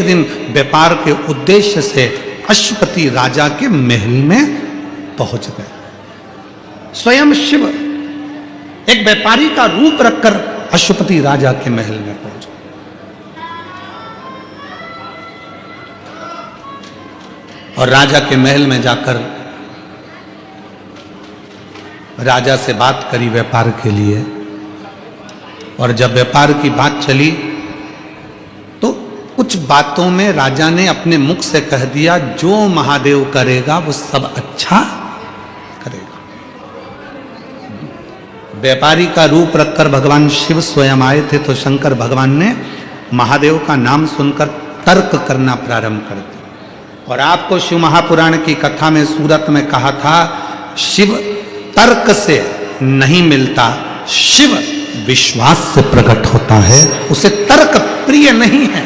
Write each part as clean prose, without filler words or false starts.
दिन व्यापार के उद्देश्य से अश्वपति राजा के महल में पहुंच गए। स्वयं शिव एक व्यापारी का रूप रखकर अश्वपति राजा के महल में पहुंच गए। और राजा के महल में जाकर राजा से बात करी व्यापार के लिए। और जब व्यापार की बात चली तो कुछ बातों में राजा ने अपने मुख से कह दिया, जो महादेव करेगा वो सब अच्छा करेगा। व्यापारी का रूप रखकर भगवान शिव स्वयं आए थे तो शंकर भगवान ने महादेव का नाम सुनकर तर्क करना प्रारंभ कर दिया। और आपको शिव महापुराण की कथा में सूरत में कहा था, शिव तर्क से नहीं मिलता, शिव विश्वास से प्रकट होता है। उसे तर्क प्रिय नहीं है,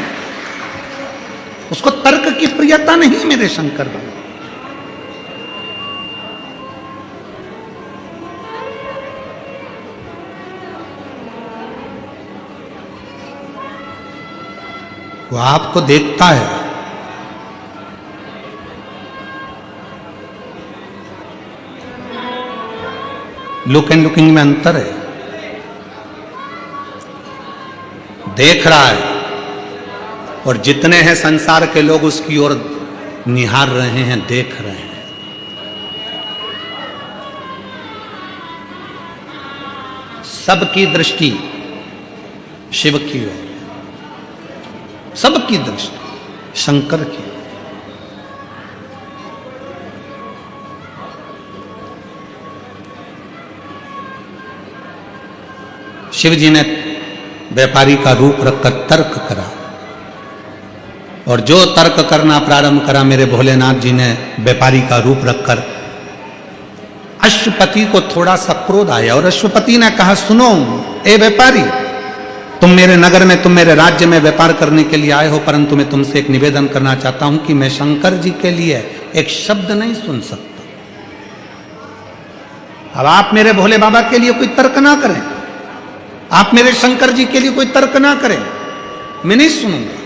उसको तर्क की प्रियता नहीं मेरे शंकर भगवान। वो आपको देखता है, लुक एंड लुकिंग में अंतर है। देख रहा है और जितने हैं संसार के लोग उसकी ओर निहार रहे हैं, देख रहे हैं। सबकी दृष्टि शिव की ओर, सबकी दृष्टि शंकर की। शिव जी ने व्यापारी का रूप रखकर तर्क करा। और जो तर्क करना प्रारंभ करा, मेरे भोलेनाथ जी ने व्यापारी का रूप रखकर अश्वपति को थोड़ा सा क्रोध आया। और अश्वपति ने कहा, सुनो ए व्यापारी, तुम मेरे नगर में, तुम मेरे राज्य में व्यापार करने के लिए आए हो, परंतु मैं तुमसे एक निवेदन करना चाहता हूं कि मैं शंकर जी के लिए एक शब्द नहीं सुन सकता। अब आप मेरे भोले बाबा के लिए कोई तर्क ना करें, आप मेरे शंकर जी के लिए कोई तर्क ना करें, मैं नहीं सुनूंगा।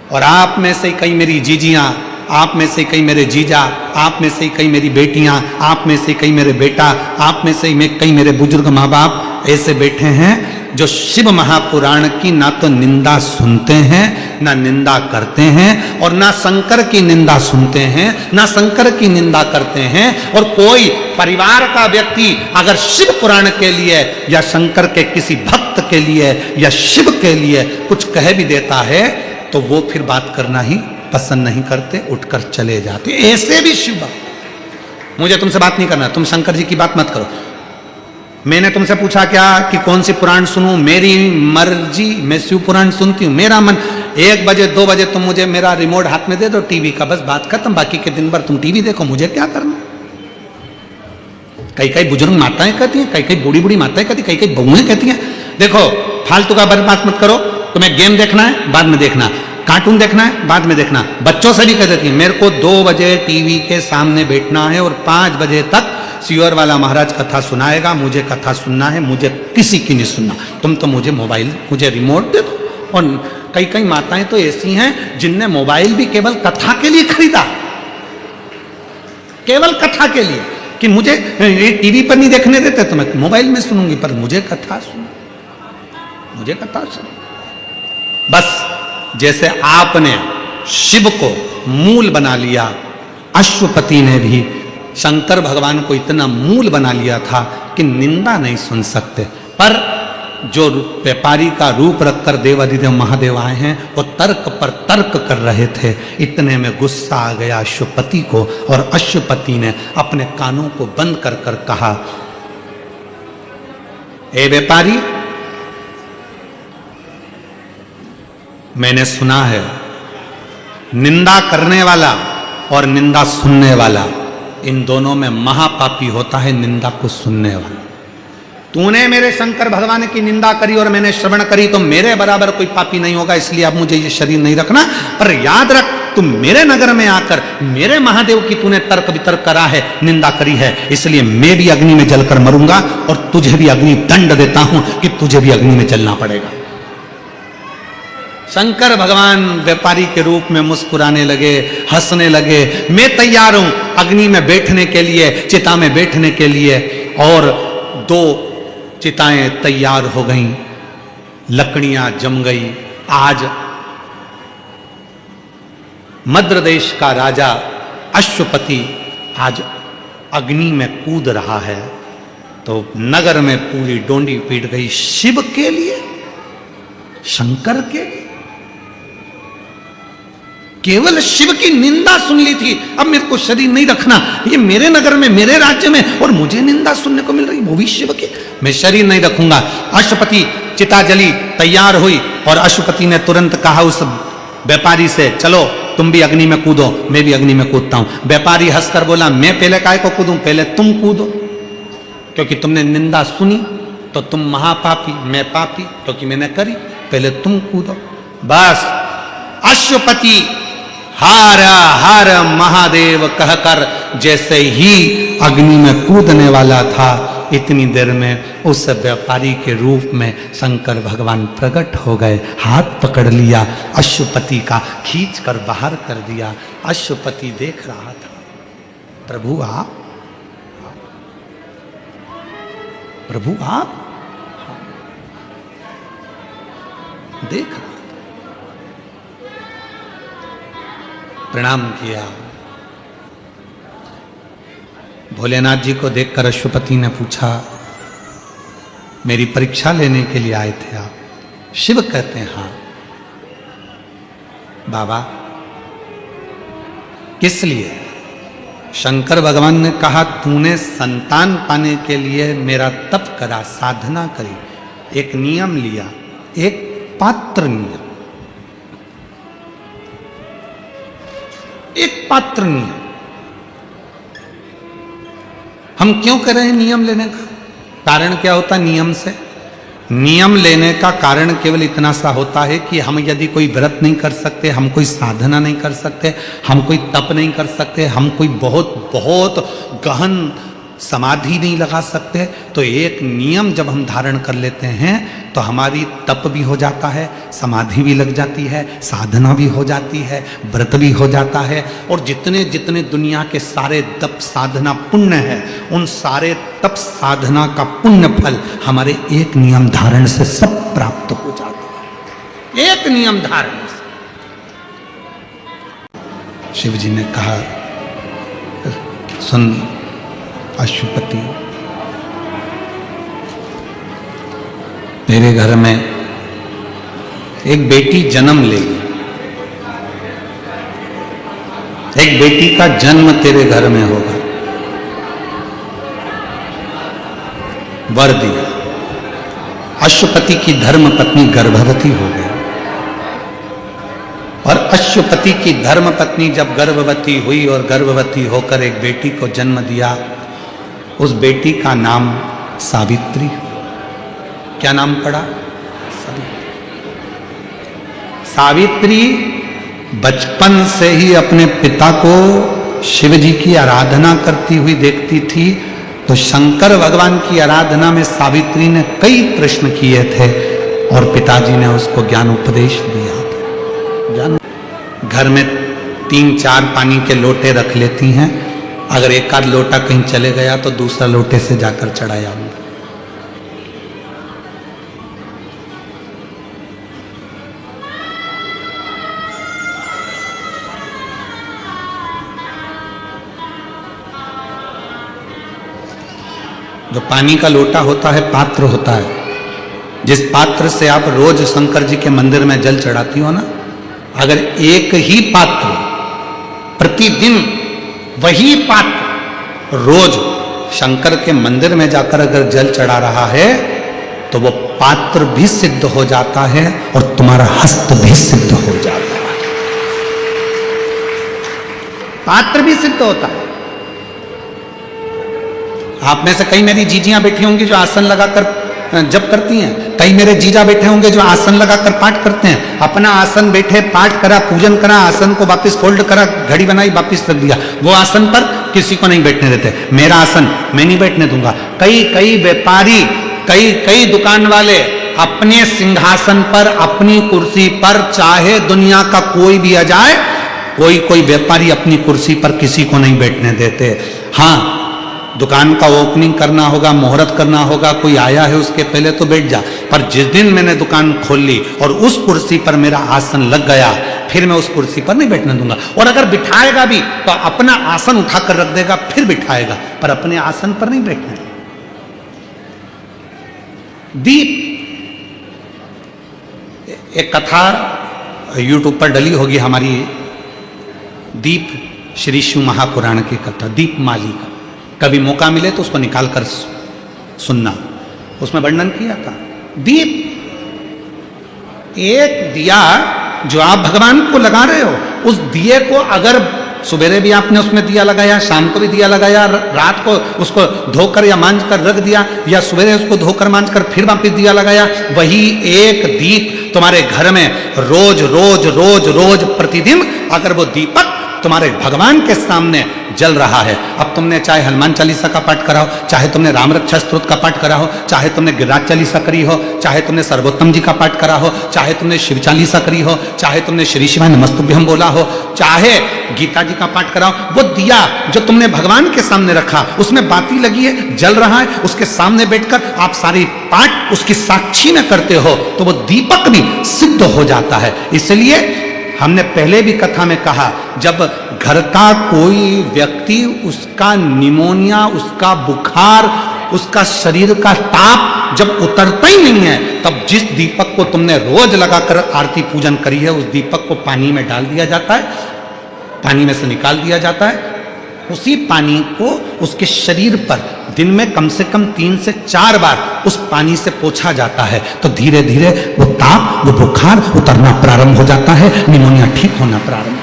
और आप में से कई मेरी जीजियां, आप में से कई मेरे जीजा, आप में से कई मेरी बेटियां, आप में से कई मेरे बेटा, आप में से कई मेरे बुजुर्ग माँ बाप ऐसे बैठे हैं जो शिव महापुराण की ना तो निंदा सुनते हैं, ना निंदा करते हैं, और ना शंकर की निंदा सुनते हैं, ना शंकर की निंदा करते हैं। और कोई परिवार का व्यक्ति अगर शिव पुराण के लिए या शंकर के किसी भक्त के लिए या शिव के लिए कुछ कह भी देता है तो वो फिर बात करना ही पसंद नहीं करते, उठकर चले जाते। ऐसे भी शिव भक्त। मुझे तुमसे बात नहीं करना, तुम शंकर जी की बात मत करो। मैंने तुमसे पूछा क्या कि कौन सी पुराण सुनूं? मेरी मर्जी, मैं शिव पुराण सुनती हूं। मेरा मन 1 बजे 2 बजे तुम मुझे मेरा रिमोट हाथ में दे दो टीवी का, बस बात खत्म। बाकी के दिन भर तुम टीवी देखो, मुझे क्या करना। कई कई बुजुर्ग माताएं कहती हैं, कई कई बूढ़ी बूढ़ी माताएं कहती, कई कई बहुएं कहती हैं, देखो फालतू का बात मत करो, तुम्हें गेम देखना है बाद में देखना, कार्टून देखना है बाद में देखना। बच्चों से भी कह देती है, मेरे को 2 बजे टीवी के सामने बैठना है और 5 बजे तक सियोर वाला महाराज कथा सुनाएगा, मुझे कथा सुनना है, मुझे किसी की नहीं सुनना। तुम तो मुझे मोबाइल, मुझे रिमोट दे दो। और कई कई माताएं तो ऐसी हैं जिनने मोबाइल भी केवल कथा के लिए खरीदा, केवल कथा के लिए, कि मुझे टीवी पर नहीं देखने देते तो मैं मोबाइल में सुनूंगी, पर मुझे कथा सुनो, मुझे कथा सुनो। बस जैसे आपने शिव को मूल बना लिया, अश्वपति ने भी शंकर भगवान को इतना मूल बना लिया था कि निंदा नहीं सुन सकते। पर जो व्यापारी का रूप रखकर देवाधिदेव महादेव आए हैं वो तर्क पर तर्क कर रहे थे। इतने में गुस्सा आ गया अश्वपति को, और अश्वपति ने अपने कानों को बंद कर कर कहा, ए व्यापारी, मैंने सुना है निंदा करने वाला और निंदा सुनने वाला, इन दोनों में महापापी होता है निंदा को सुनने वाला। तूने मेरे शंकर भगवान की निंदा करी और मैंने श्रवण करी तो मेरे बराबर कोई पापी नहीं होगा, इसलिए अब मुझे ये शरीर नहीं रखना। पर याद रख, तुम मेरे नगर में आकर मेरे महादेव की तूने तर्क वितर्क करा है, निंदा करी है, इसलिए मैं भी अग्नि में जलकर मरूंगा और तुझे भी अग्नि दंड देता हूं कि तुझे भी अग्नि में जलना पड़ेगा। शंकर भगवान व्यापारी के रूप में मुस्कुराने लगे, हंसने लगे। मैं तैयार हूं अग्नि में बैठने के लिए, चिता में बैठने के लिए। और 2 चिताएं तैयार हो गईं, लकड़ियां जम गई। आज मद्र देश का राजा अश्वपति आज अग्नि में कूद रहा है, तो नगर में पूरी डोंडी पीट गई। शिव के लिए, शंकर के लिए, केवल शिव की निंदा सुन ली थी। अब मेरे को शरीर नहीं रखना, ये मेरे नगर में, मेरे राज्य में, और मुझे निंदा सुनने को मिल रही, वो भी शिव के। मैं शरीर नहीं रखूंगा। अश्वपति, चिता जली, तैयार हुई, और अश्वपति ने तुरंत कहा उस व्यापारी से, चलो तुम भी अग्नि में कूदो। मैं भी अग्नि में कूदता हूं। व्यापारी हंसकर बोला, मैं पहले काय को कूदूं, पहले तुम कूदो, क्योंकि तुमने निंदा सुनी तो तुम महापापी, मैं पापी क्योंकि मैंने करी, पहले तुम कूदो। बस अश्वपति हर हर महादेव कहकर जैसे ही अग्नि में कूदने वाला था, इतनी देर में उस व्यापारी के रूप में शंकर भगवान प्रकट हो गए। हाथ पकड़ लिया अश्वपति का, खींच कर बाहर कर दिया। अश्वपति देख रहा था, प्रभु आप, प्रभु आप, देख रहा था। प्रणाम किया। भोलेनाथ जी को देखकर अश्वपति ने पूछा, मेरी परीक्षा लेने के लिए आए थे आप? शिव कहते हैं हाँ। बाबा किस लिए? शंकर भगवान ने कहा, तूने संतान पाने के लिए मेरा तप करा, साधना करी, एक नियम लिया, एक पात्र नियम, एक पात्र नियम। हम क्यों कर रहे हैं नियम लेने का? कारण क्या होता है नियम से? नियम लेने का कारण केवल इतना सा होता है कि हम यदि कोई व्रत नहीं कर सकते, हम कोई साधना नहीं कर सकते, हम कोई तप नहीं कर सकते, हम कोई बहुत बहुत गहन समाधि नहीं लगा सकते, तो एक नियम जब हम धारण कर लेते हैं तो हमारी तप भी हो जाता है, समाधि भी लग जाती है, साधना भी हो जाती है, व्रत भी हो जाता है, और जितने जितने दुनिया के सारे तप साधना पुण्य है, उन सारे तप साधना का पुण्य फल हमारे एक नियम धारण से सब प्राप्त हो जाता है। एक नियम धारण से। शिव जी ने कहा, सुन अश्वपति, तेरे घर में एक बेटी जन्म लेगी, एक बेटी का जन्म तेरे घर में होगा। वर दिया। अश्वपति की धर्म पत्नी गर्भवती हो गई, और अश्वपति की धर्म पत्नी जब गर्भवती हुई और गर्भवती होकर एक बेटी को जन्म दिया, उस बेटी का नाम सावित्री। क्या नाम पड़ा? सावित्री बचपन से ही अपने पिता को शिव जी की आराधना करती हुई देखती थी, तो शंकर भगवान की आराधना में सावित्री ने कई प्रश्न किए थे और पिताजी ने उसको ज्ञान उपदेश दिया। घर में 3-4 पानी के लोटे रख लेती हैं, अगर एक आध लोटा कहीं चले गया तो दूसरा लोटे से जाकर चढ़ाया आऊंगा। जो पानी का लोटा होता है, पात्र होता है, जिस पात्र से आप रोज शंकर जी के मंदिर में जल चढ़ाती हो ना, अगर एक ही पात्र प्रतिदिन वही पात्र रोज शंकर के मंदिर में जाकर अगर जल चढ़ा रहा है, तो वो पात्र भी सिद्ध हो जाता है और तुम्हारा हस्त भी सिद्ध हो जाता है। पात्र भी सिद्ध होता है। आप में से कई मेरी जीजियां बैठी होंगी जो आसन लगाकर जप करती हैं, कई मेरे जीजा बैठे होंगे जो आसन लगाकर पाठ करते हैं। अपना आसन बैठे, पाठ करा, पूजन करा, आसन को वापस फोल्ड करा, घड़ी बनाई, वापस रख दिया। वो आसन पर किसी को नहीं बैठने देते। मेरा आसन मैं नहीं बैठने दूंगा। कई व्यापारी, कई दुकान वाले अपने सिंहासन पर, अपनी कुर्सी पर चाहे दुनिया का कोई भी आ जाए, कोई व्यापारी अपनी कुर्सी पर किसी को नहीं बैठने देते। हाँ, दुकान का ओपनिंग करना होगा, मुहूर्त करना होगा, कोई आया है उसके पहले तो बैठ जा, पर जिस दिन मैंने दुकान खोल ली और उस कुर्सी पर मेरा आसन लग गया, फिर मैं उस कुर्सी पर नहीं बैठने दूंगा। और अगर बिठाएगा भी तो अपना आसन उठाकर रख देगा, फिर बिठाएगा, पर अपने आसन पर नहीं बैठने देगा। दीप, एक कथा यूट्यूब पर डली होगी हमारी, दीप श्री शिव महापुराण की कथा, दीप माली का। कभी मौका मिले तो उसको निकाल कर सुनना, उसमें वर्णन किया था। दीप, एक दिया जो आप भगवान को लगा रहे हो, उस दिए को अगर सवेरे भी आपने उसमें दिया लगाया, शाम को भी दिया लगाया, रात को उसको धोकर या मांझ कर रख दिया, या सवेरे उसको धोकर मांझ कर फिर वापस दिया लगाया, वही एक दीप तुम्हारे घर में रोज रोज रोज रोज प्रतिदिन अगर वो दीपक तुम्हारे भगवान के सामने जल रहा है। अब तुमने चाहे हनुमान चालीसा का पाठ कराओ, चाहे तुमने राम रक्षा स्तोत्र का पाठ करा हो, चाहे तुमने गिरिराज चालीसा करी हो, चाहे तुमने सर्वोत्तम जी का पाठ करा हो, चाहे तुमने शिव चालीसा करी हो, चाहे तुमने श्री शिवाय नमस्तुभ्यम बोला हो, चाहे गीता जी का पाठ कराओ, वो दिया जो तुमने भगवान के सामने रखा, उसमें बाती लगी है, जल रहा है, उसके सामने बैठकर आप सारी पाठ उसकी साक्षी में करते हो, तो वो दीपक भी सिद्ध हो जाता है। इसलिए हमने पहले भी कथा में कहा, जब घर का कोई व्यक्ति, उसका निमोनिया, उसका बुखार, उसका शरीर का ताप जब उतरता ही नहीं है, तब जिस दीपक को तुमने रोज लगाकर आरती पूजन करी है, उस दीपक को पानी में डाल दिया जाता है, पानी में से निकाल दिया जाता है, उसी पानी को उसके शरीर पर दिन में कम से कम 3 से 4 बार उस पानी से पोंछा जाता है, तो धीरे धीरे वो ताप, वो बुखार उतरना प्रारंभ हो जाता है, निमोनिया ठीक होना प्रारंभ।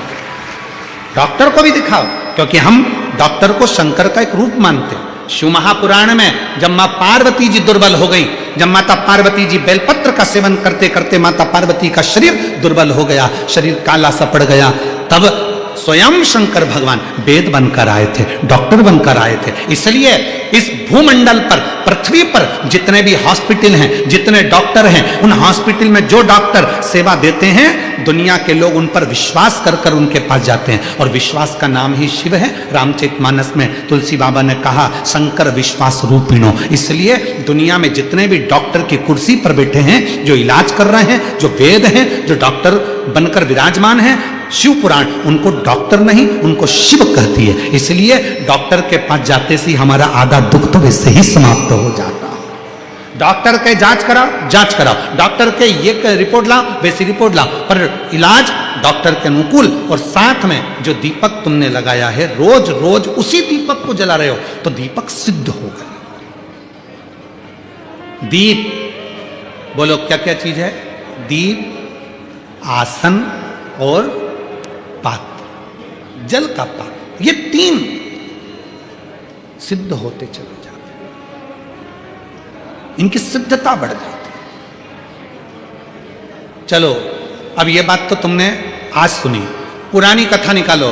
डॉक्टर को भी दिखाओ, क्योंकि हम डॉक्टर को शंकर का एक रूप मानते हैं। शिव महापुराण में जब मां पार्वती जी दुर्बल हो गई, जब माता पार्वती जी बेलपत्र का सेवन करते करते माता पार्वती का शरीर दुर्बल हो गया, शरीर काला सा पड़ गया, तब स्वयं शंकर भगवान वेद बनकर आए थे, डॉक्टर बनकर आए थे। इसलिए इस भूमंडल पर, पृथ्वी पर जितने भी हॉस्पिटल हैं, जितने डॉक्टर हैं, उन हॉस्पिटल में जो डॉक्टर सेवा देते हैं, दुनिया के लोग उन पर विश्वास कर कर उनके पास जाते हैं, और विश्वास का नाम ही शिव है। रामचरितमानस में तुलसी बाबा ने कहा, शंकर विश्वास रूपिणो। इसलिए दुनिया में जितने भी डॉक्टर की कुर्सी पर बैठे हैं, जो इलाज कर रहे हैं, जो वेद हैं, जो डॉक्टर बनकर विराजमान हैं, शिव पुराण उनको डॉक्टर नहीं, उनको शिव कहती है। इसलिए डॉक्टर के पास जाते से हमारा आधा दुख तो वैसे ही समाप्त हो जाता है। डॉक्टर के जांच कराओ, डॉक्टर के ये रिपोर्ट लाओ, वैसी रिपोर्ट लाओ, पर इलाज डॉक्टर के अनुकूल। और साथ में जो दीपक तुमने लगाया है, रोज रोज उसी दीपक को जला रहे हो, तो दीपक सिद्ध हो गए। दीप, बोलो क्या क्या चीज है? दीप, आसन और पात्र, जल का पात्र, ये 3 सिद्ध होते चले जाते हैं, इनकी सिद्धता बढ़ जाती है। चलो, अब ये बात तो तुमने आज सुनी, पुरानी कथा निकालो।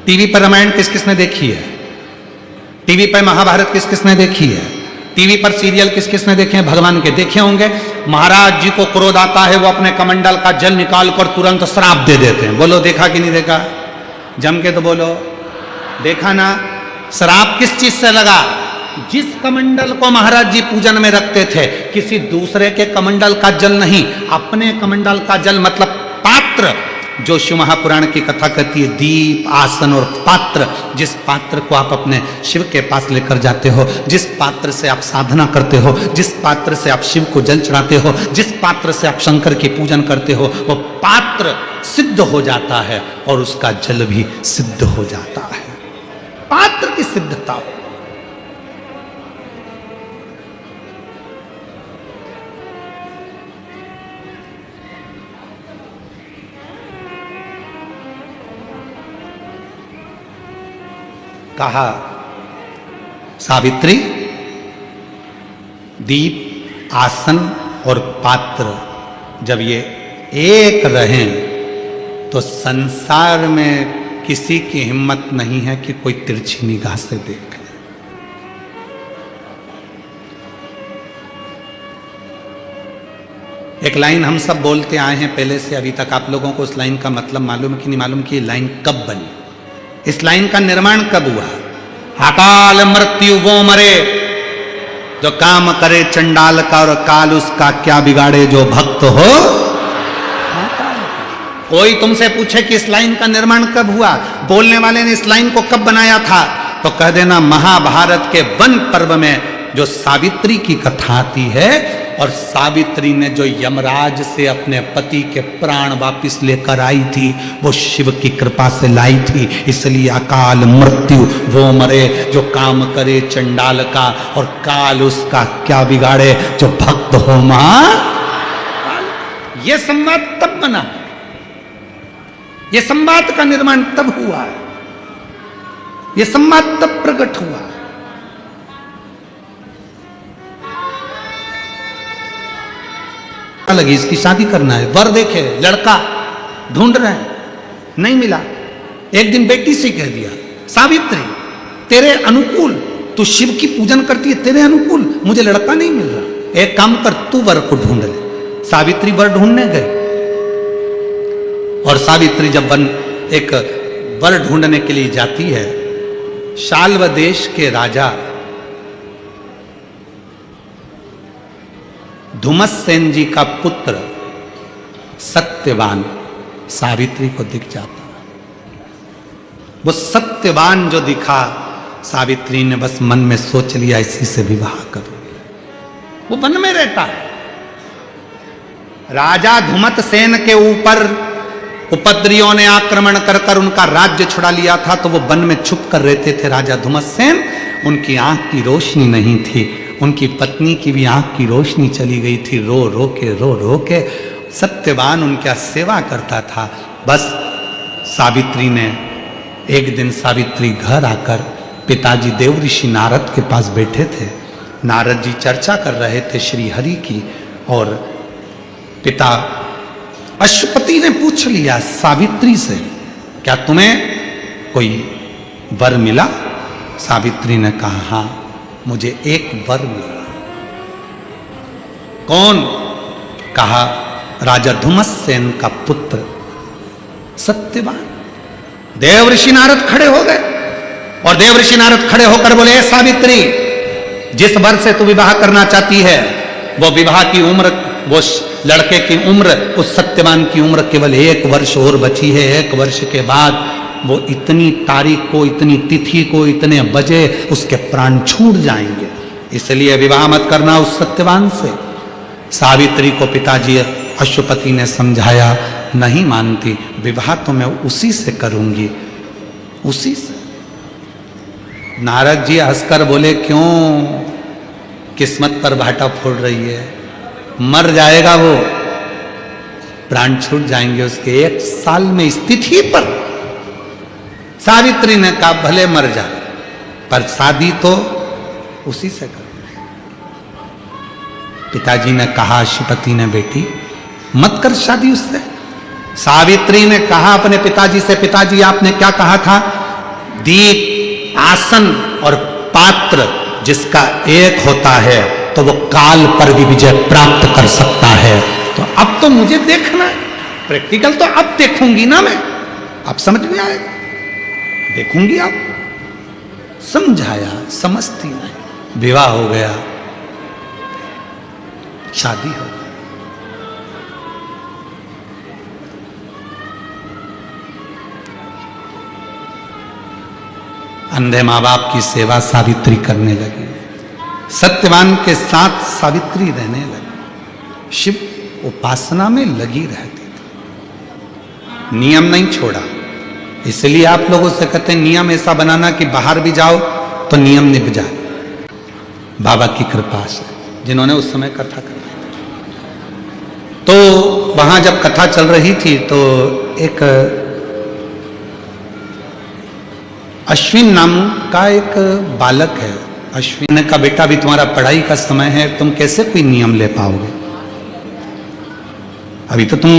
टीवी पर रामायण किस किसने देखी है? टीवी पर महाभारत किस किसने देखी है? टीवी पर सीरियल किस किसने देखे हैं? भगवान के देखे होंगे। महाराज जी को क्रोध आता है, वो अपने कमंडल का जल निकाल कर तुरंत श्राप दे देते हैं। बोलो देखा कि नहीं देखा? जम के तो बोलो, देखा ना? श्राप किस चीज से लगा? जिस कमंडल को महाराज जी पूजन में रखते थे, किसी दूसरे के कमंडल का जल नहीं, अपने कमंडल का जल, मतलब पात्र, जो शिव महापुराण की कथा कहती है, दीप, आसन और पात्र। जिस पात्र को आप अपने शिव के पास लेकर जाते हो, जिस पात्र से आप साधना करते हो, जिस पात्र से आप शिव को जल चढ़ाते हो, जिस पात्र से आप शंकर की पूजन करते हो, वो पात्र सिद्ध हो जाता है और उसका जल भी सिद्ध हो जाता है। पात्र की सिद्धता हो। कहा, सावित्री, दीप, आसन और पात्र जब ये एक रहें, तो संसार में किसी की हिम्मत नहीं है कि कोई तिरछी निगाह से देखे। एक लाइन हम सब बोलते आए हैं पहले से अभी तक। आप लोगों को उस लाइन का मतलब मालूम है कि नहीं मालूम कि ये लाइन कब बनी, इस लाइन का निर्माण कब हुआ? अकाल मृत्यु वो मरे जो काम करे चंडाल का, और काल उसका क्या बिगाड़े जो भक्त हो। कोई तुमसे पूछे कि इस लाइन का निर्माण कब हुआ, बोलने वाले ने इस लाइन को कब बनाया था, तो कह देना महाभारत के वन पर्व में जो सावित्री की कथा आती है, और सावित्री ने जो यमराज से अपने पति के प्राण वापिस लेकर आई थी, वो शिव की कृपा से लाई थी। इसलिए अकाल मृत्यु वो मरे जो काम करे चंडाल का, और काल उसका क्या बिगाड़े जो भक्त हो मां। ये संवाद तब बना, ये संवाद का निर्माण तब हुआ, ये संवाद तब प्रकट हुआ। लगी इसकी शादी करना है, वर देखे, लड़का ढूंढ रहे हैं, नहीं मिला। एक दिन बेटी से कह दिया, सावित्री तेरे अनुकूल, तू शिव की पूजन करती है, तेरे अनुकूल मुझे लड़का नहीं मिल रहा, एक काम कर तू वर को ढूंढ ले। सावित्री वर ढूंढने गए, और सावित्री जब एक वर ढूंढने के लिए जाती है, शाल्व देश के राजा धुमस्सेन जी का पुत्र सत्यवान सावित्री को दिख जाता। वो सत्यवान जो दिखा, सावित्री ने बस मन में सोच लिया इसी से विवाह करूंगी। वो वन में रहता है। राजा धुमतसेन के ऊपर उपद्रवियों ने आक्रमण कर कर उनका राज्य छुड़ा लिया था, तो वो वन में छुप कर रहते थे राजा धुमतसेन। उनकी आंख की रोशनी नहीं थी, उनकी पत्नी की भी आंख की रोशनी चली गई थी। रो रो के सत्यवान उनका सेवा करता था। बस सावित्री ने एक दिन, सावित्री घर आकर पिताजी देव ऋषि नारद के पास बैठे थे। नारद जी चर्चा कर रहे थे श्री हरि की, और पिता अश्वपति ने पूछ लिया सावित्री से, क्या तुम्हें कोई वर मिला? सावित्री ने कहा, हाँ मुझे एक वर मिला। कौन? कहा राजा धुमस्सेन का पुत्र सत्यवान। देव ऋषि नारद खड़े हो गए, और देव ऋषि नारद खड़े होकर बोले, सावित्री जिस वर से तू विवाह करना चाहती है, वो विवाह की उम्र, वो लड़के की उम्र, उस सत्यवान की उम्र केवल 1 वर्ष और बची है। 1 वर्ष के बाद वो इतनी तारीख को, इतनी तिथि को, इतने बजे उसके प्राण छूट जाएंगे, इसलिए विवाह मत करना उस सत्यवान से। सावित्री को पिताजी अश्वपति ने समझाया, नहीं मानती, विवाह तो मैं उसी से करूंगी, उसी से। नारद जी हंसकर बोले, क्यों किस्मत पर भाटा फोड़ रही है? मर जाएगा वो, प्राण छूट जाएंगे उसके 1 साल में इस तिथि पर। सावित्री ने कहा, भले मर जा, पर शादी तो उसी से कर। पिताजी ने कहा, अश्वपति ने, बेटी मत कर शादी उससे। सावित्री ने कहा अपने पिताजी से, पिताजी आपने क्या कहा था? दीप, आसन और पात्र जिसका एक होता है तो वो काल पर भी विजय प्राप्त कर सकता है। तो अब तो मुझे देखना है, प्रैक्टिकल तो अब देखूंगी ना मैं, अब समझ में आएगा, देखूंगी आप। समझाया, समझती नहीं, विवाह हो गया, शादी हो गई। अंधे माँ बाप की सेवा सावित्री करने लगी, सत्यवान के साथ सावित्री रहने लगी, शिव उपासना में लगी रहती थी, नियम नहीं छोड़ा। इसलिए आप लोगों से कहते हैं नियम ऐसा बनाना कि बाहर भी जाओ तो नियम निभ जाए, बाबा की कृपा से, जिन्होंने उस समय कथा कर। तो वहां जब कथा चल रही थी तो एक अश्विन नाम का एक बालक है। अश्विन ने कहा, बेटा अभी तुम्हारा पढ़ाई का समय है, तुम कैसे कोई नियम ले पाओगे? अभी तो तुम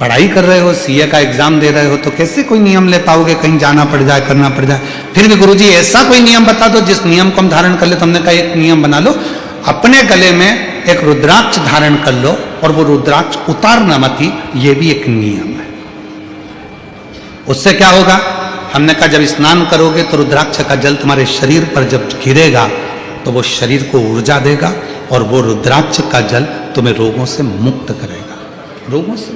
पढ़ाई कर रहे हो, सीए का एग्जाम दे रहे हो, तो कैसे कोई नियम ले पाओगे? कहीं जाना पड़ जाए, करना पड़ जाए। फिर भी गुरुजी ऐसा कोई नियम बता दो जिस नियम को हम धारण कर ले। तुमने कहा एक नियम बना लो, अपने गले में एक रुद्राक्ष धारण कर लो और वो रुद्राक्ष उतारना मत ही, ये भी एक नियम है। उससे क्या होगा? हमने कहा जब स्नान करोगे तो रुद्राक्ष का जल तुम्हारे शरीर पर जब गिरेगा तो वो शरीर को ऊर्जा देगा और वो रुद्राक्ष का जल तुम्हें रोगों से मुक्त करेगा। रोगों से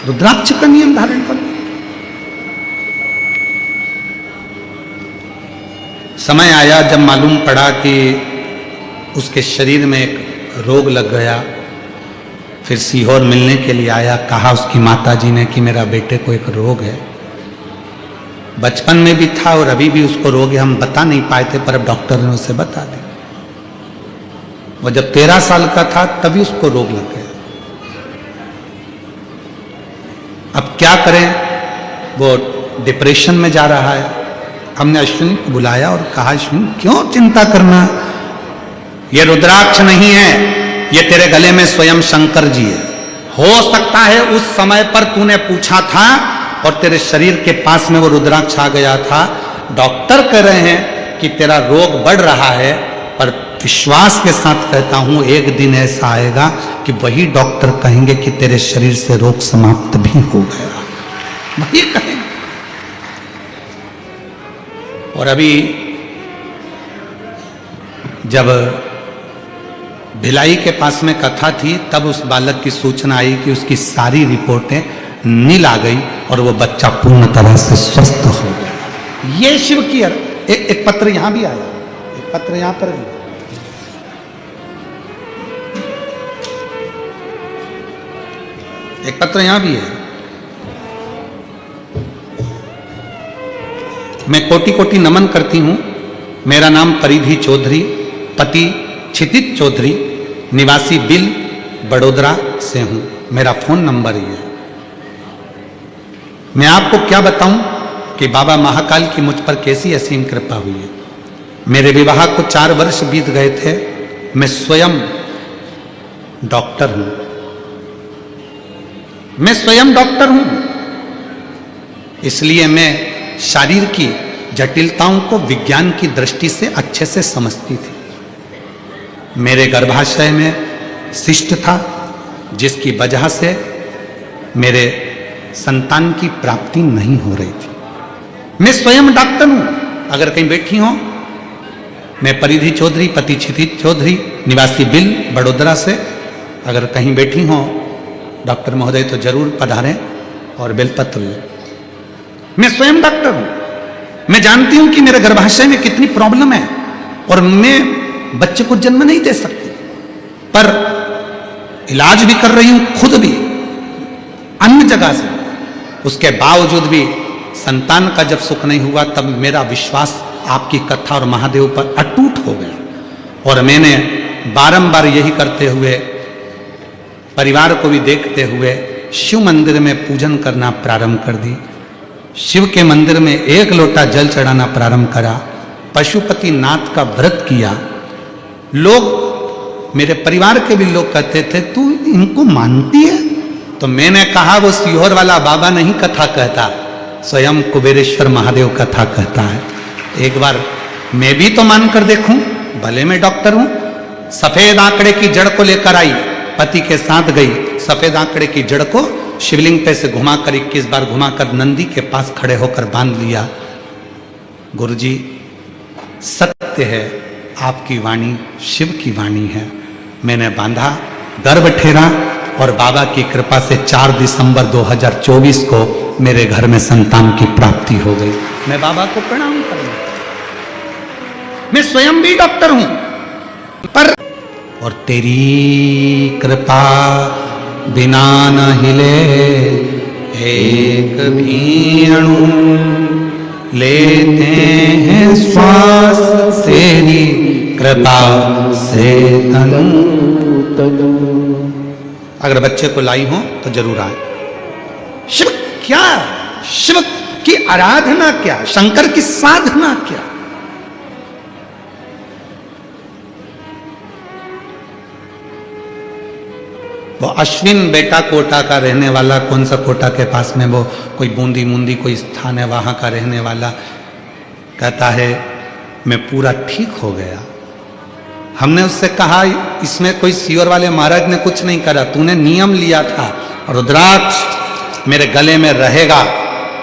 रुद्राक्ष का नियम धारण करो। समय आया जब मालूम पड़ा कि उसके शरीर में एक रोग लग गया, फिर सीहोर मिलने के लिए आया। कहा उसकी माताजी ने कि मेरा बेटे को एक रोग है, बचपन में भी था और अभी भी उसको रोग है, हम बता नहीं पाए थे पर अब डॉक्टर ने उसे बता दिया। वो जब 13 साल का था तभी उसको रोग लग गया। अब क्या करें? वो डिप्रेशन में जा रहा है। हमने अश्विनी को बुलाया और कहा अश्विनी क्यों चिंता करना, ये रुद्राक्ष नहीं है, ये तेरे गले में स्वयं शंकर जी है। हो सकता है उस समय पर तूने पूछा था और तेरे शरीर के पास में वो रुद्राक्ष आ गया था। डॉक्टर कह रहे हैं कि तेरा रोग बढ़ रहा है, पर विश्वास के साथ कहता हूं एक दिन ऐसा आएगा कि वही डॉक्टर कहेंगे कि तेरे शरीर से रोग समाप्त भी हो गया, वही कहेंगे। और अभी जब भिलाई के पास में कथा थी तब उस बालक की सूचना आई कि उसकी सारी रिपोर्टें नील आ गई और वो बच्चा पूर्ण तरह से स्वस्थ हो गया। ये शिव की एक पत्र यहां भी आया, एक पत्र यहां पर भी। एक पत्र यहां भी है। मैं कोटि कोटि नमन करती हूं। मेरा नाम परिधि चौधरी, पति क्षितिज चौधरी, निवासी बिल बड़ोदरा से हूं। मेरा फोन नंबर ये है। मैं आपको क्या बताऊं कि बाबा महाकाल की मुझ पर कैसी असीम कृपा हुई है। मेरे विवाह को 4 वर्ष बीत गए थे। मैं स्वयं डॉक्टर हूं, मैं स्वयं डॉक्टर हूं, इसलिए मैं शरीर की जटिलताओं को विज्ञान की दृष्टि से अच्छे से समझती थी। मेरे गर्भाशय में शिष्ट था जिसकी वजह से मेरे संतान की प्राप्ति नहीं हो रही थी। मैं स्वयं डॉक्टर हूं। अगर कहीं बैठी हो, मैं परिधि चौधरी, पति क्षितिज चौधरी, निवासी बिल बड़ोदरा से, अगर कहीं बैठी हो डॉक्टर महोदय तो जरूर पधारें और बेलपत्र लें। मैं स्वयं डॉक्टर हूं। मैं जानती हूं कि मेरे गर्भाशय में कितनी प्रॉब्लम है और मैं बच्चे को जन्म नहीं दे सकती, पर इलाज भी कर रही हूं खुद भी अन्य जगह से। उसके बावजूद भी संतान का जब सुख नहीं हुआ तब मेरा विश्वास आपकी कथा और महादेव पर अटूट हो गया और मैंने बारंबार यही करते हुए, परिवार को भी देखते हुए शिव मंदिर में पूजन करना प्रारंभ कर दी। शिव के मंदिर में 1 लोटा जल चढ़ाना प्रारंभ करा। पशुपति नाथ का व्रत किया। लोग, मेरे परिवार के भी लोग कहते थे तू इनको मानती है? तो मैंने कहा वो सीहोर वाला बाबा नहीं कथा कहता, स्वयं कुबेरेश्वर महादेव कथा कहता है। एक बार मैं भी तो मान कर देखूं, भले मैं डॉक्टर हूं। सफेद आंकड़े की जड़ को लेकर आई, पति के साथ गई। सफेद आंकड़े की जड़ को शिवलिंग पे से घुमाकर 21 बार घुमाकर नंदी के पास खड़े होकर बांध लिया। गुरुजी सत्य है, आपकी वाणी शिव की वाणी है। मैंने बांधा, गर्भ ठेरा और बाबा की कृपा से 4 दिसंबर 2024 को मेरे घर में संतान की प्राप्ति हो गई। मैं बाबा को प्रणाम करूं। मैं स्वयं भी डॉक्टर हूं, पर और तेरी कृपा बिना न हिले एक भी अणु, लेते हैं श्वास तेरी कृपा से तनु तनु। अगर बच्चे को लाई हो तो जरूर आए। शिव क्या, शिव की आराधना क्या, शंकर की साधना क्या। वो अश्विन बेटा कोटा का रहने वाला, कौन सा कोटा के पास में वो कोई बूंदी मुंदी कोई स्थान है, वहां का रहने वाला कहता है मैं पूरा ठीक हो गया। हमने उससे कहा इसमें कोई सीवर वाले महाराज ने कुछ नहीं करा, तूने नियम लिया था रुद्राक्ष मेरे गले में रहेगा,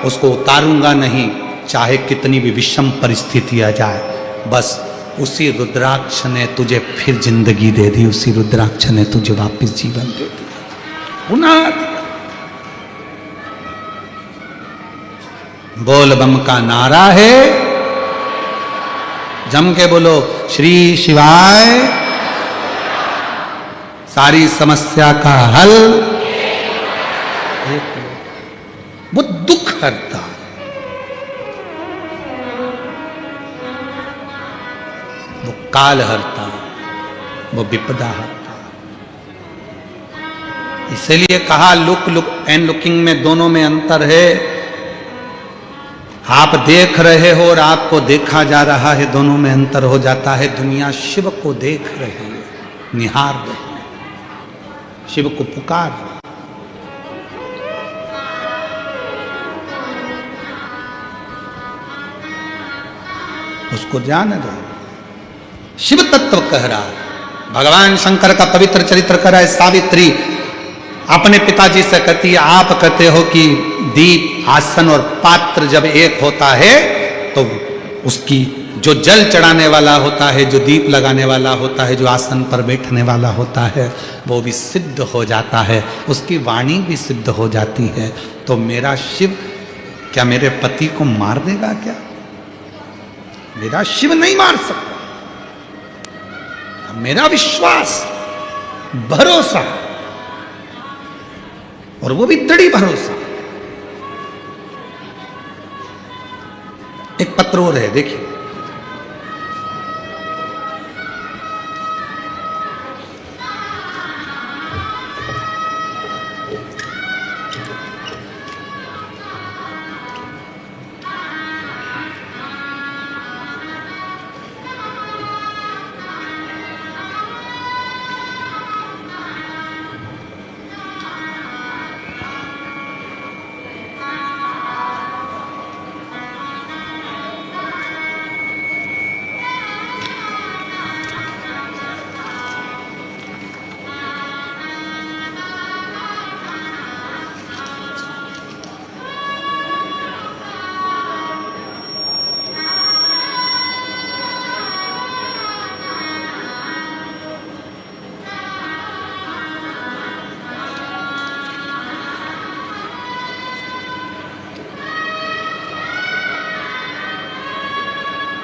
उसको उतारूंगा नहीं चाहे कितनी भी विषम परिस्थिति आ जाए। बस उसी रुद्राक्ष ने तुझे फिर जिंदगी दे दी, उसी रुद्राक्ष ने तुझे वापस जीवन दे दिया, पुनः दिया। बोल बम का नारा है, जम के बोलो श्री शिवाय, सारी समस्या का हल वो दुख हरता, वो काल हरता, वो विपदा हरता। इसलिए कहा लुक लुक एंड लुकिंग में दोनों में अंतर है। आप देख रहे हो और आपको देखा जा रहा है, दोनों में अंतर हो जाता है। दुनिया शिव को देख रही है, निहार रही है, शिव को पुकार रही है। उसको जान दो, शिव तत्व कह रहा है। भगवान शंकर का पवित्र चरित्र कर रहा है। सावित्री अपने पिताजी से कहती है, आप कहते हो कि दीप आसन और पात्र जब एक होता है तो उसकी जो जल चढ़ाने वाला होता है, जो दीप लगाने वाला होता है, जो आसन पर बैठने वाला होता है, वो भी सिद्ध हो जाता है, उसकी वाणी भी सिद्ध हो जाती है। तो मेरा शिव क्या मेरे पति को मार देगा क्या? मेरा शिव नहीं मार सकता। मेरा विश्वास, भरोसा, और वो भी दृढ़ भरोसा। एक पत्र और है, देखिए।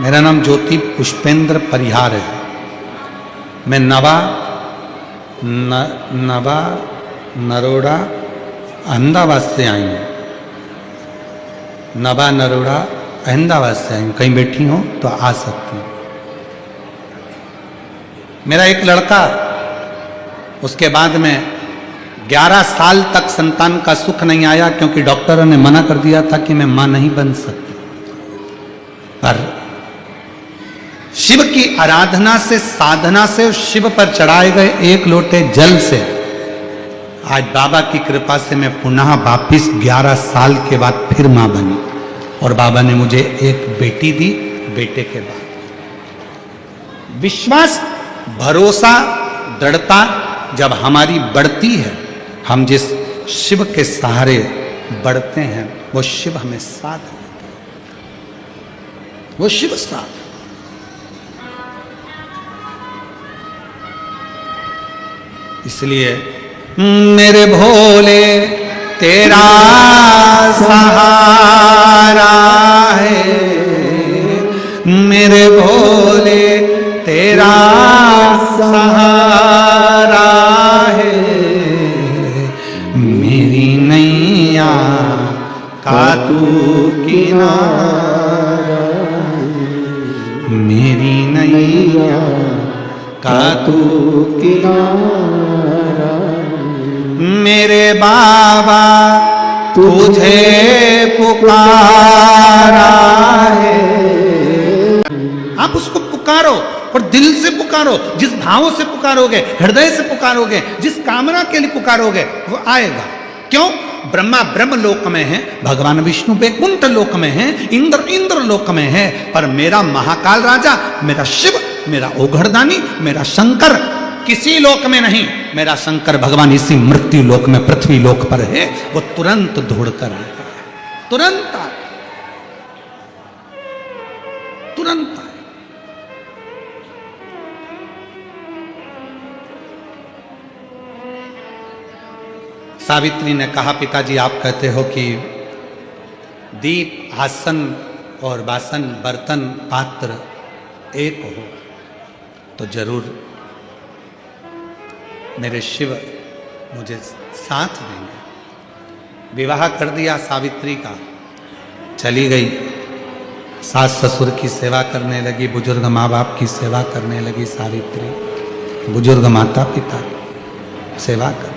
मेरा नाम ज्योति पुष्पेंद्र परिहार है। मैं नवा नरोड़ा अहमदाबाद से आई हूँ। नवा नरोड़ा अहमदाबाद से आई हूँ। कहीं बैठी हो तो आ सकती हूँ। मेरा एक लड़का, उसके बाद में 11 साल तक संतान का सुख नहीं आया, क्योंकि डॉक्टरों ने मना कर दिया था कि मैं मां नहीं बन सकती। पर शिव की आराधना से, साधना से, शिव पर चढ़ाए गए एक लोटे जल से आज बाबा की कृपा से मैं पुनः वापिस 11 साल के बाद फिर मां बनी। और बाबा ने मुझे एक बेटी दी। बेटे के बाद विश्वास, भरोसा, दृढ़ता जब हमारी बढ़ती है, हम जिस शिव के सहारे बढ़ते हैं, वो शिव हमें साथ देता है। वो शिव साथ। इसलिए मेरे भोले तेरा सहारा है, मेरे भोले तेरा सहारा है, मेरी नैया का तू किनारा, मेरी नैया का तू किनारा, मेरे बाबा तुझे पुकारा है। आप उसको पुकारो और दिल से पुकारो। जिस भाव से पुकारोगे, हृदय से पुकारोगे, जिस कामना के लिए पुकारोगे, वो आएगा। क्यों? ब्रह्मा ब्रह्म लोक में है, भगवान विष्णु वैकुंठ लोक में है, इंद्र इंद्र लोक में है, पर मेरा महाकाल राजा, मेरा शिव मेरा ओघड़दानी, मेरा शंकर किसी लोक में नहीं, मेरा शंकर भगवान इसी मृत्यु लोक में, पृथ्वी लोक पर है। वो तुरंत दौड़कर आता है, तुरंत आता, तुरंत आए। सावित्री ने कहा, पिताजी आप कहते हो कि दीप, आसन और बासन, बर्तन, पात्र एक हो, तो जरूर मेरे शिव मुझे साथ देंगे। विवाह कर दिया सावित्री का, चली गई, सास ससुर की सेवा करने लगी, बुजुर्ग माँ बाप की सेवा करने लगी सावित्री, बुजुर्ग माता पिता की सेवा कर।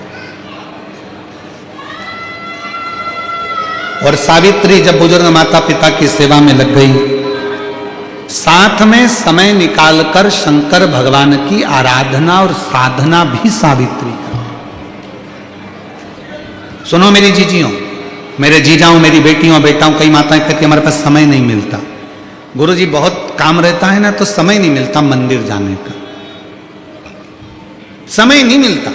और सावित्री जब बुजुर्ग माता पिता की सेवा में लग गई, साथ में समय निकालकर शंकर भगवान की आराधना और साधना भी सावित्री कर। सुनो मेरी जीजियों, मेरे जीजाओं, मेरी बेटियों बेटाओं, कई माताएं कहती हमारे पास समय नहीं मिलता, गुरुजी बहुत काम रहता है ना, तो समय नहीं मिलता मंदिर जाने का, समय नहीं मिलता।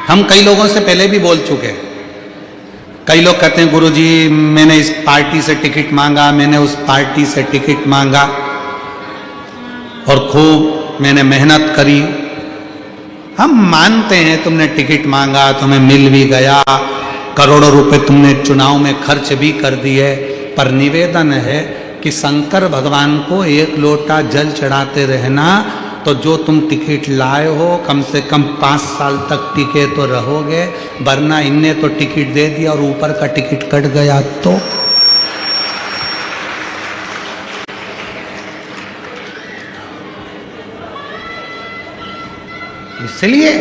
हम कई लोगों से पहले भी बोल चुके हैं, कई लोग कहते हैं गुरुजी मैंने इस पार्टी से टिकट मांगा, मैंने उस पार्टी से टिकट मांगा और खूब मैंने मेहनत करी। हम मानते हैं तुमने टिकट मांगा, तुम्हें मिल भी गया, करोड़ों रुपए तुमने चुनाव में खर्च भी कर दिए, पर निवेदन है कि शंकर भगवान को एक लोटा जल चढ़ाते रहना, तो जो तुम टिकट लाए हो कम से कम 5 साल तक टिके तो रहोगे, वरना इनने तो टिकट दे दिया और ऊपर का टिकट कट गया तो। इसलिए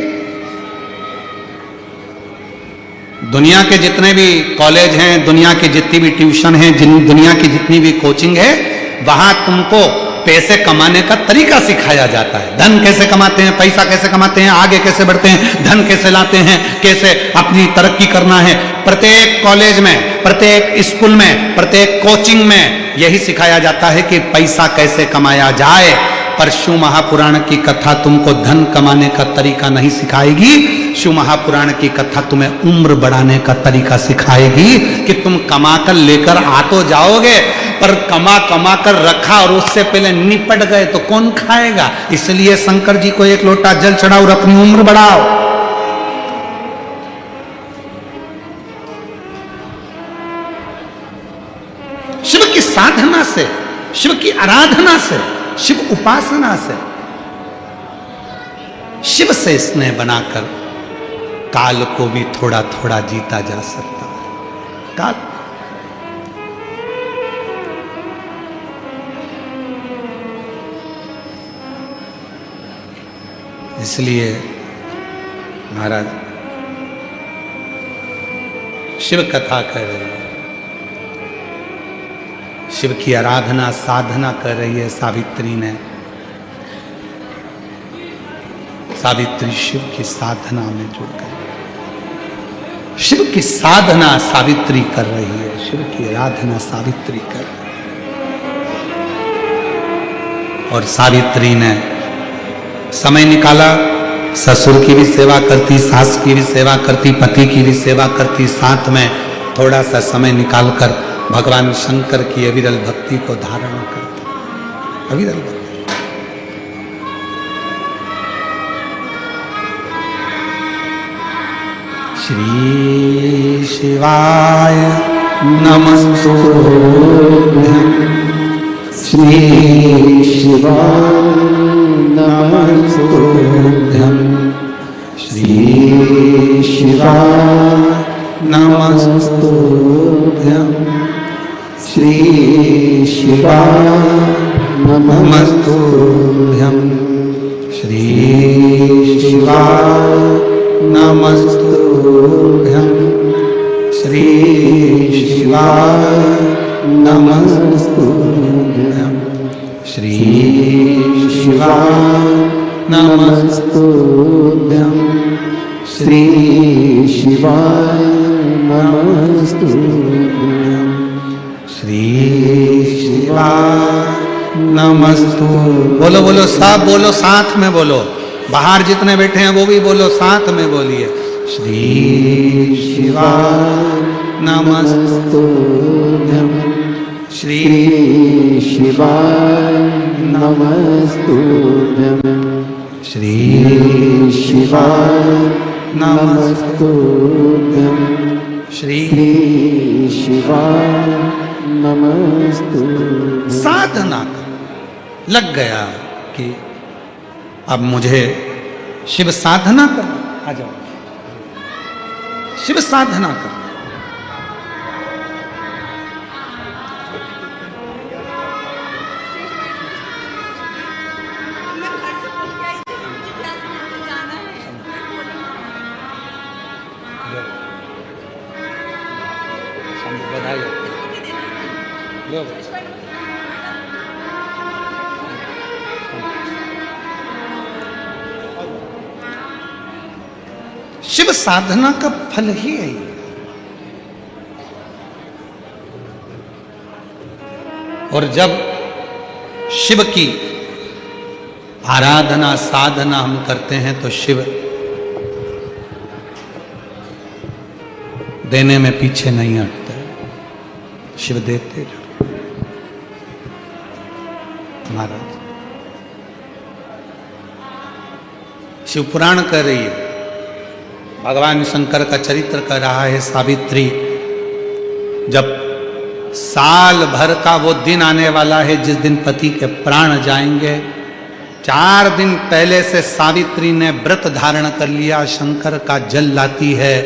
दुनिया के जितने भी कॉलेज हैं, दुनिया की जितनी भी ट्यूशन हैं, दुनिया की जितनी भी कोचिंग है, वहां तुमको पैसे कमाने का तरीका सिखाया जाता है। धन कैसे कमाते हैं, पैसा कैसे कमाते हैं, आगे कैसे बढ़ते हैं, धन कैसे लाते हैं, कैसे अपनी तरक्की करना है। प्रत्येक कॉलेज में, प्रत्येक स्कूल में, प्रत्येक कोचिंग में यही सिखाया जाता है कि पैसा कैसे कमाया जाए। पर शिव महापुराण की कथा तुमको धन कमाने का तरीका नहीं सिखाएगी। शिव महापुराण की कथा तुम्हें उम्र बढ़ाने का तरीका सिखाएगी कि तुम कमाकर लेकर आ तो जाओगे, पर कमा कमा कर रखा और उससे पहले निपट गए तो कौन खाएगा। इसलिए शंकर जी को एक लोटा जल चढ़ाओ और अपनी उम्र बढ़ाओ। शिव की साधना से, शिव की आराधना से, शिव उपासना से, शिव से स्नेह बनाकर काल को भी थोड़ा थोड़ा जीता जा सकता है। काल इसलिए महाराज शिव कथा कर रहे हैं, शिव की आराधना साधना कर रही है सावित्री ने। सावित्री शिव की साधना में जुड़ गई, शिव की साधना सावित्री कर रही है, शिव की आराधना सावित्री कर रही है। और सावित्री ने समय निकाला, ससुर की भी सेवा करती, सास की भी सेवा करती, पति की भी सेवा करती, साथ में थोड़ा सा समय निकालकर भगवान शंकर की अविरल भक्ति को धारण करती, अविरल भक्ति। श्री शिवाय नमस्तुभ्यं, श्री शिवाय नमस्तुभ्यं, श्री शिवाय नमस्तुभ्यं, श्री शिवाय नमस्तुभ्यं, श्री शिवाय नमस्तुभ्यं, श्री शिवाय नमस्तुभ्यं, श्री शिवाय नमस्तुभ्यं, श्री शिवाय नमस्तुभ्यं श्री शिवाय नमस्तु। बोलो बोलो सब बोलो, साथ में बोलो। बाहर जितने बैठे हैं वो भी बोलो, साथ में बोलिए। श्री शिवाय नमस्तुभ्यं श्री शिवाय नमस्तुभ्यं श्री शिवाय नमस्तुभ्यं श्री शिवाय नमस्तुभ्यं। साधना कर लग गया कि अब मुझे शिव साधना कर। आ जाओ, शिव साधना कर। शिव साधना का फल ही है ये। और जब शिव की आराधना साधना हम करते हैं तो शिव देने में पीछे नहीं हटते, शिव देते जाओ। महाराज शिव पुराण कर रही है, भगवान शंकर का चरित्र कर रहा है। सावित्री, जब साल भर का वो दिन आने वाला है जिस दिन पति के प्राण जाएंगे, 4 दिन पहले से सावित्री ने व्रत धारण कर लिया। शंकर का जल लाती है,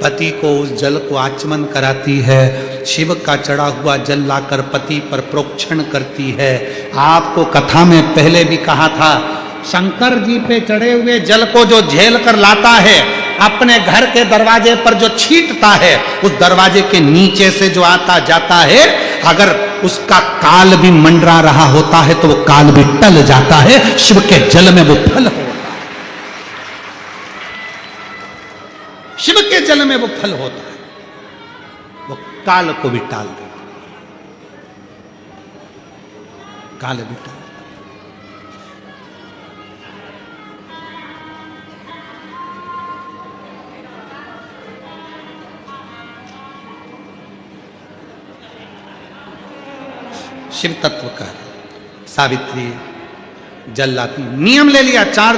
पति को उस जल को आचमन कराती है, शिव का चढ़ा हुआ जल लाकर पति पर प्रोक्षण करती है। आपको कथा में पहले भी कहा था, शंकर जी पे चढ़े हुए जल को जो झेल कर लाता है, अपने घर के दरवाजे पर जो छींटता है, उस दरवाजे के नीचे से जो आता जाता है, अगर उसका काल भी मंडरा रहा होता है तो वो काल भी टल जाता है। शिव के जल में वो फल होता है, शिव के जल में वो फल होता है, वो काल को भी टाल देता है, काल भी टाल। शिव तत्व का सावित्री जल लाती, नियम ले लिया। 4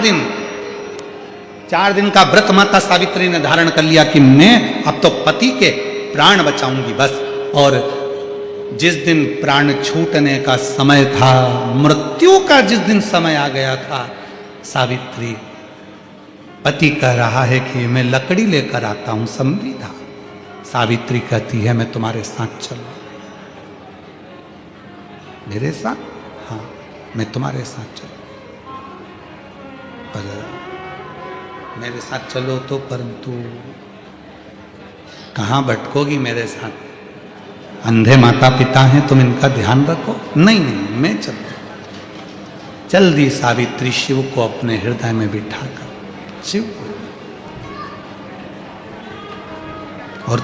दिन का व्रत माता सावित्री ने धारण कर लिया कि मैं अब तो पति के प्राण बचाऊंगी बस। और जिस दिन प्राण छूटने का समय था, मृत्यु का जिस दिन समय आ गया था, सावित्री, पति कह रहा है कि मैं लकड़ी लेकर आता हूं संविधा। सावित्री कहती है मैं तुम्हारे साथ चलूं। मेरे साथ? हाँ, मैं तुम्हारे साथ चलूं, पर मेरे साथ चलो तो परंतु कहाँ भटकोगी मेरे साथ? अंधे माता पिता हैं, तुम इनका ध्यान रखो। नहीं नहीं, मैं चलूं। चल दी सावित्री शिव को अपने हृदय में बिठाकर, शिव को। और